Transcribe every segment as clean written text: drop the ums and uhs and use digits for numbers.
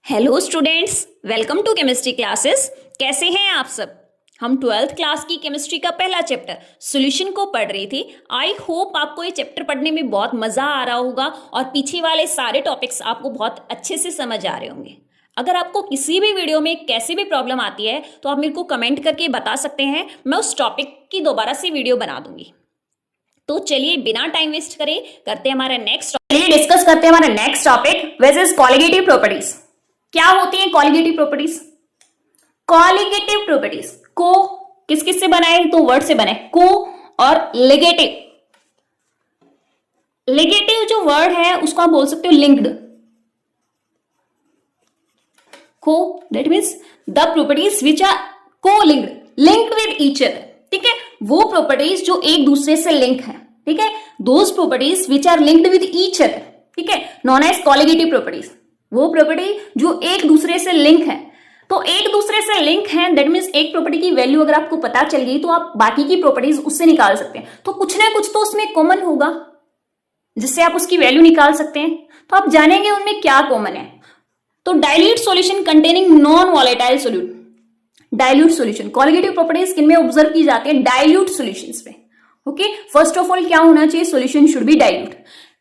Hello students, welcome to chemistry classes. कैसे हैं आप सब। हम 12th क्लास की केमिस्ट्री का पहला चैप्टर सॉल्यूशन को पढ़ रही थी। आई होप आपको ये चैप्टर पढ़ने में बहुत मजा आ रहा होगा और पीछे वाले सारे टॉपिक्स आपको बहुत अच्छे से समझ आ रहे होंगे। अगर आपको किसी भी वीडियो में कैसी भी प्रॉब्लम आती है तो आप मेरे को कमेंट करके बता सकते हैं, मैं उस टॉपिक की दोबारा से वीडियो बना दूंगी। तो चलिए बिना टाइम वेस्ट करे करते हैं हमारा नेक्स्ट डिस्कस करते हैं हमारा next topic, which is colligative properties. क्या होती है कॉलिगेटिव प्रॉपर्टीज? कॉलिगेटिव प्रॉपर्टीज को किस किस से बनाए? तो वर्ड से बने, को और लिगेटिव। लिगेटिव जो वर्ड है उसको आप बोल सकते हो लिंक्ड। को that means the properties which are co linked with each other. ठीक है, वो प्रॉपर्टीज जो एक दूसरे से लिंक है। ठीक है, those properties which are linked with each other, ठीक है, नॉन एज कॉलिगेटिव प्रॉपर्टीज। वो प्रॉपर्टी जो एक दूसरे से लिंक है। तो एक दूसरे से लिंक है दैट मीन्स एक प्रॉपर्टी की वैल्यू अगर आपको पता चल गई तो आप बाकी की प्रॉपर्टीज उससे निकाल सकते हैं। तो कुछ ना कुछ तो उसमें कॉमन होगा जिससे आप उसकी वैल्यू निकाल सकते हैं। तो आप जानेंगे उनमें क्या कॉमन है। तो dilute solution containing non volatile solute. Dilute solution colligative properties किनमें ऑब्जर्व की जाती है? डाइल्यूट सॉल्यूशंस में। ओके, फर्स्ट ऑफ ऑल क्या होना चाहिए? Solution should be dilute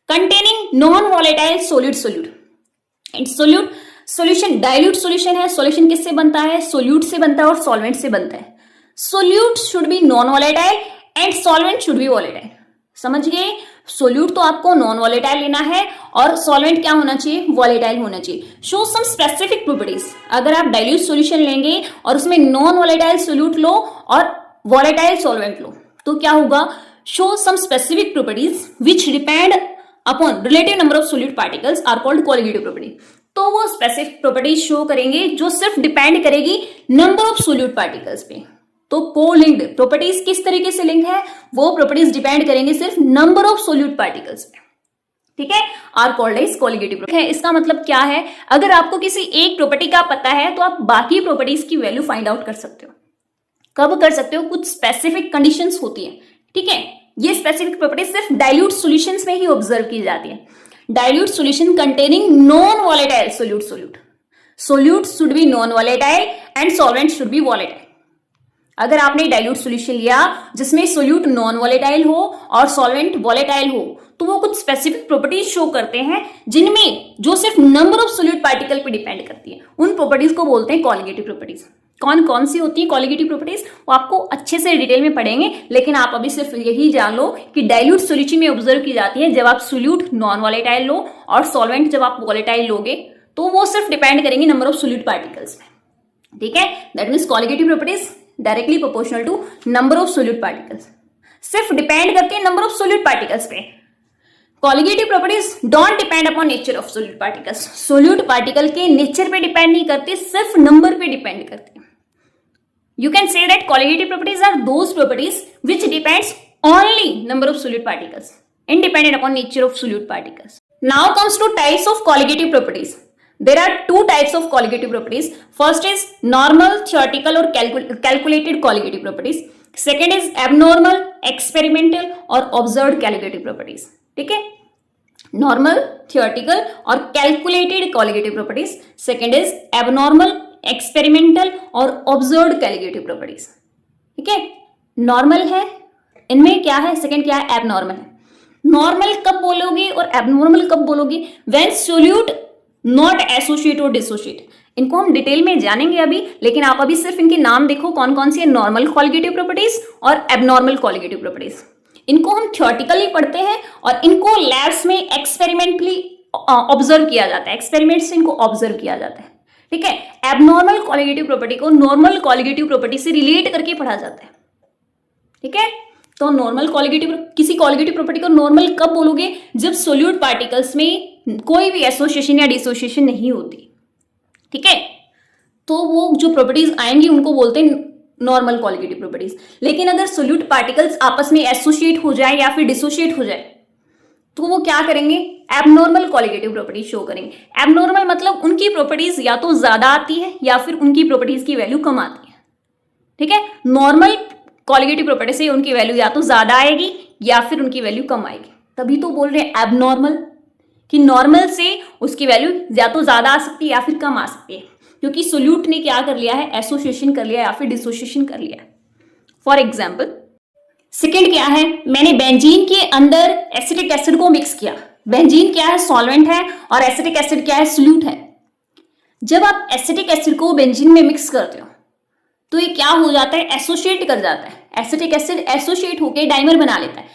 containing non volatile solid solute. Solute solution dilute solution है। सॉल्यूशन किससे बनता है? सोल्यूट से बनता है और सॉल्वेंट से बनता है। Solute should be non volatile and solvent should be volatile. समझ गए? सोल्यूट तो आपको नॉन वॉलेटाइल लेना है और सॉल्वेंट क्या होना चाहिए? वॉलेटाइल होना चाहिए। Show some specific properties. अगर आप डाइल्यूट सॉल्यूशन लेंगे और उसमें नॉन वॉलेटाइल सोल्यूट लो और वॉलेटाइल सॉल्वेंट लो तो क्या होगा? Show some specific properties which depend upon relative number of solute particles are called colligative property. तो वो स्पेसिफिक प्रॉपर्टीज शो करेंगे जो सिर्फ डिपेंड करेगी नंबर ऑफ सोल्यूट पार्टिकल्स पे। तो कोलिंक्ड प्रॉपर्टीज किस तरीके से लिंक है? वो प्रॉपर्टीज डिपेंड करेंगे सिर्फ नंबर ऑफ सोल्यूट पार्टिकल्स पे। ठीक है, are called as colligative property. इसका मतलब क्या है? अगर आपको किसी एक प्रॉपर्टी का पता है तो आप बाकी प्रॉपर्टीज की वैल्यू फाइंड आउट कर सकते हो। कब कर सकते हो? कुछ स्पेसिफिक कंडीशंस होती है। ठीक है, ये स्पेसिफिक प्रॉपर्टी सिर्फ डाइल्यूट सॉल्यूशंस में ही ऑब्जर्व की जाती है। Dilute solution containing non volatile solute. Solute should be non volatile and solvent should be volatile. अगर आपने डाइल्यूट सॉल्यूशन लिया जिसमें सोल्यूट नॉन वॉलेटाइल हो और सॉल्वेंट वॉलेटाइल हो तो वो कुछ स्पेसिफिक प्रॉपर्टीज शो करते हैं जिनमें जो सिर्फ नंबर ऑफ सोल्यूट पार्टिकल पे डिपेंड करती है। उन प्रॉपर्टीज को बोलते हैं कॉलिगेटिव प्रॉपर्टीज। कौन कौन सी होती है कॉलिगेटिव प्रॉपर्टीज वो आपको अच्छे से डिटेल में पढ़ेंगे, लेकिन आप अभी सिर्फ यही जान लो कि डाइल्यूट सॉल्यूशन में ऑब्जर्व की जाती है जब आप सोल्यूट नॉन वॉलेटाइल लो और सॉल्वेंट जब आप वॉलेटाइल लोगे तो वो सिर्फ डिपेंड करेंगे नंबर ऑफ सोल्यूट पार्टिकल्स में। ठीक है, that means colligative properties directly proportional to number of solute particles, सिर्फ डिपेंड करते हैं नंबर ऑफ सोल्यूट पार्टिकल्स पे। Colligative properties don't depend upon nature of solute particles. Solute particle के nature पे depend नहीं करते, सिर्फ नंबर पे डिपेंड करते हैं। You can say that colligative properties are those properties which depends only number of solute particles, independent upon nature of solute particles. Now comes to types of colligative properties. There are two types of colligative properties. First is normal, theoretical or calculated colligative properties. Second is abnormal, experimental or observed colligative properties. ठीक है? Normal, theoretical और calculated colligative properties. Second is abnormal, experimental और observed colligative properties. ठीक है, normal है, इनमें क्या है? सेकंड क्या है? एबनॉर्मल है। नॉर्मल कब बोलोगे और एबनॉर्मल कब बोलोगे? व्हेन सोल्यूट नॉट एसोसिएट और डिसोसिएट। इनको हम डिटेल में जानेंगे अभी, लेकिन आप अभी सिर्फ इनके नाम देखो कौन कौन सी है। नॉर्मल कॉलिगेटिव प्रॉपर्टीज और एबनॉर्मल कॉलिगेटिव प्रॉपर्टीज। इनको हम थ्योरेटिकली पढ़ते हैं और इनको लैब्स में एक्सपेरिमेंटली ऑब्जर्व किया जाता है। एक्सपेरिमेंट से इनको ऑब्जर्व किया जाता है। ठीक है, एबनॉर्मल कॉलिगेटिव प्रॉपर्टी को नॉर्मल कॉलिगेटिव प्रॉपर्टी से रिलेट करके पढ़ा जाता है। ठीक है, तो नॉर्मल कॉलिगेटिव किसी कॉलिगेटिव प्रॉपर्टी को नॉर्मल कब बोलोगे? जब सोल्यूट पार्टिकल्स में कोई भी एसोसिएशन या डिसोसिएशन नहीं होती। ठीक है, तो वो जो प्रॉपर्टीज आएंगी उनको बोलते हैं नॉर्मल कॉलिगेटिव प्रॉपर्टीज। लेकिन अगर सोल्यूट पार्टिकल्स आपस में एसोसिएट हो जाए या फिर डिसोसिएट हो जाए तो वो क्या करेंगे? एबनॉर्मल कॉलिगेटिव प्रॉपर्टीज शो करेंगे। एबनॉर्मल मतलब उनकी प्रॉपर्टीज या तो ज्यादा आती है या फिर उनकी प्रॉपर्टीज की वैल्यू कम आती है। ठीक है, नॉर्मल कॉलिगेटिव प्रॉपर्टी से उनकी वैल्यू या तो ज्यादा आएगी या फिर उनकी वैल्यू कम आएगी, तभी तो बोल रहे हैं एबनॉर्मल। कि नॉर्मल से उसकी वैल्यू या तो ज्यादा आ सकती है या फिर कम आ सकती है, क्योंकि सोल्यूट ने क्या कर लिया है, एसोसिएशन कर लिया या फिर डिसोसिएशन कर लिया है। फॉर एग्जाम्पल सेकेंड क्या है, मैंने बेंजीन के अंदर एसिटिक एसिड को मिक्स किया। बेंजीन क्या है, सॉल्वेंट है, और एसिटिक एसिड क्या है, सोल्यूट है। जब आप एसिटिक एसिड को बेंजीन में मिक्स करते हो तो ये क्या हो जाता है, एसोसिएट कर जाता है। एसिटिक एसिड एसोसिएट होकर डाइमर बना लेता है।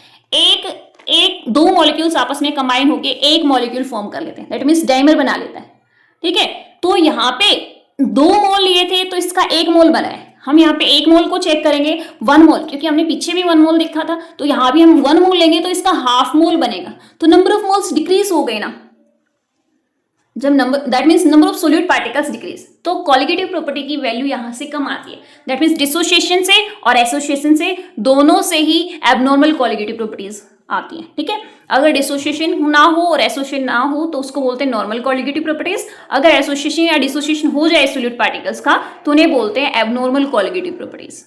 दो मॉलिक्यूल्स आपस में कंबाइन होकर एक मॉलिक्यूल फॉर्म कर लेते हैं, दैट मींस डाइमर बना लेता है। ठीक है, तो यहाँ पे 2 मोल लिए थे तो इसका 1 मोल बना है। हम यहाँ पे 1 मोल को चेक करेंगे, 1 मोल, क्योंकि हमने पीछे भी 1 मोल देखा था, तो यहाँ भी हम 1 मोल लेंगे तो इसका हाफ मोल बनेगा, तो नंबर ऑफ मोल्स डिक्रीज हो गए ना। जब that means number of solute particles decrease, तो कॉलिगेटिव प्रॉपर्टी की वैल्यू यहां से कम आती है। दैट मीन्स डिसोसिएशन से और एसोसिएशन से दोनों से ही एबनॉर्मल कॉलिगेटिव प्रॉपर्टीज आती हैं। ठीक है, अगर डिसोसिएशन ना हो और एसोसिएशन ना हो तो उसको बोलते हैं नॉर्मल कॉलिगेटिव प्रॉपर्टीज। अगर एसोसिएशन या डिसोसिएशन हो जाए सोल्यूट पार्टिकल्स का तो उन्हें बोलते हैं abnormal colligative properties.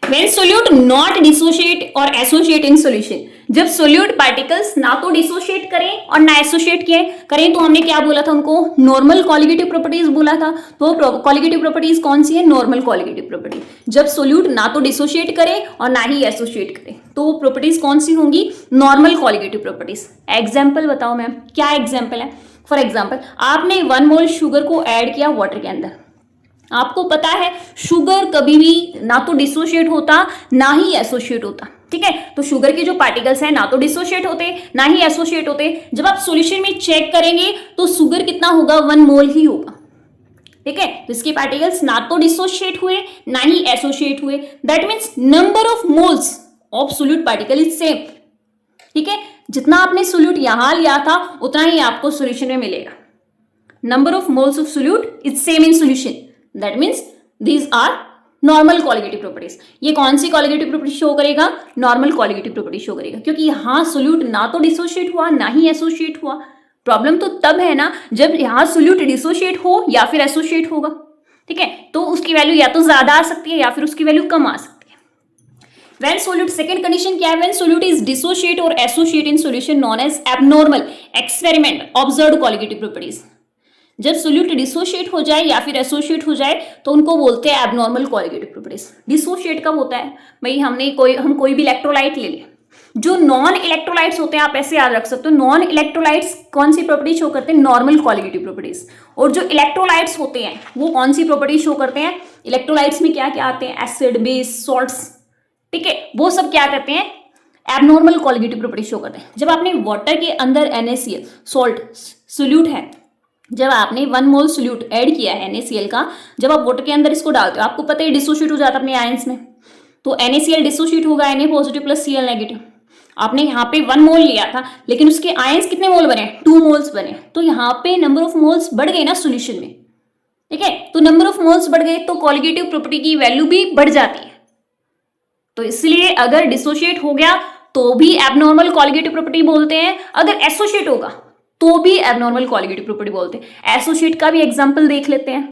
When solute not dissociate और associate in solution, जब सोल्यूट पार्टिकल्स ना तो डिसोशिएट करें और ना एसोसिएट करें तो हमने क्या बोला था, उनको नॉर्मल कॉलिगेटिव प्रॉपर्टीज बोला था। तो कॉलिगेटिव प्रॉपर्टीज कौन सी है, नॉर्मल कॉलिगेटिव प्रॉपर्टी। जब सोल्यूट ना तो डिसोशिएट करे और ना ही एसोसिएट करे तो प्रॉपर्टीज कौन सी होंगी, नॉर्मल कॉलिगेटिव प्रॉपर्टीज। एग्जाम्पल बताओ मैम, क्या एग्जाम्पल है। फॉर एग्जाम्पल आपने 1 मोल शुगर को ऐड किया वाटर के अंदर। आपको पता है शुगर कभी भी ना तो डिसोशिएट होता ना ही एसोसिएट होता। ठीक है, तो शुगर के जो पार्टिकल्स हैं ना तो डिसोशिएट होते ना ही एसोसिएट होते। जब आप सॉल्यूशन में चेक करेंगे तो शुगर कितना होगा, 1 मोल ही होगा। ठीक है, तो इसके पार्टिकल्स ना तो डिसोशिएट हुए ना ही एसोसिएट हुए। That means number of moles of solute particle is same. ठीक है, जितना आपने सोल्यूट यहां लिया था उतना ही आपको सॉल्यूशन में मिलेगा। Number of moles of solute is same in solution. That means these are normal colligative properties। ये कौन सी colligative property शो करेगा, normal colligative property शो करेगा, क्योंकि यहाँ सोल्यूट ना तो डिसोशिएट हुआ ना ही एसोसिएट हुआ। प्रॉब्लम तो तब है ना जब यहाँ सोल्यूट डिसोशिएट हो या फिर एसोसिएट होगा। ठीक है, तो उसकी वैल्यू या तो ज्यादा आ सकती है या फिर उसकी वैल्यू कम आ सकती है। When solute, सेकेंड कंडीशन क्या है, when solute is dissociate or associate in solution known as abnormal experiment observed colligative properties। जब सोल्यूट डिसोशिएट हो जाए या फिर एसोसिएट हो जाए तो उनको बोलते हैं एबनॉर्मल कॉलिगेटिव प्रॉपर्टीज। डिसोशिएट कब होता है भाई, हम कोई भी इलेक्ट्रोलाइट ले लें, जो नॉन इलेक्ट्रोलाइट्स होते हैं आप ऐसे याद रख सकते हो, नॉन इलेक्ट्रोलाइट्स कौन सी प्रॉपर्टी शो करते हैं, नॉर्मल कॉलिगेटिव प्रॉपर्टीज। और जो इलेक्ट्रोलाइट्स होते हैं वो कौन सी प्रॉपर्टी शो करते हैं, इलेक्ट्रोलाइट्स में क्या क्या आते हैं, एसिड, बेस, सॉल्ट्स। ठीक है, वो सब क्या करते हैं, एबनॉर्मल कॉलिगेटिव प्रॉपर्टी शो करते हैं। जब आपने वाटर के अंदर NaCl सॉल्ट सोल्यूट है, जब आपने 1 मोल सोल्यूट ऐड किया है NaCl का, जब आप वाटर के अंदर इसको डालते हो आपको पता है डिसोशिएट हो जाता है अपने आयंस में, तो NaCl डिसोशिएट होगा Na positive plus Cl negative. आपने यहाँ पे 1 मोल लिया था लेकिन उसके आयंस कितने मोल बने, 2 मोल्स बने, तो यहाँ पे नंबर ऑफ मोल्स बढ़ गए ना सोल्यूशन में। ठीक है, तो नंबर ऑफ मोल्स बढ़ गए तो कॉलिगेटिव प्रॉपर्टी की वैल्यू भी बढ़ जाती है। तो इसलिए अगर डिसोशिएट हो गया तो भी एबनॉर्मल कॉलिगेटिव प्रॉपर्टी बोलते हैं, अगर एसोसिएट होगा तो भी एबनॉर्मल कॉलिगेटिव प्रॉपर्टी बोलते हैं। एसोसिएट का भी एग्जांपल देख लेते हैं।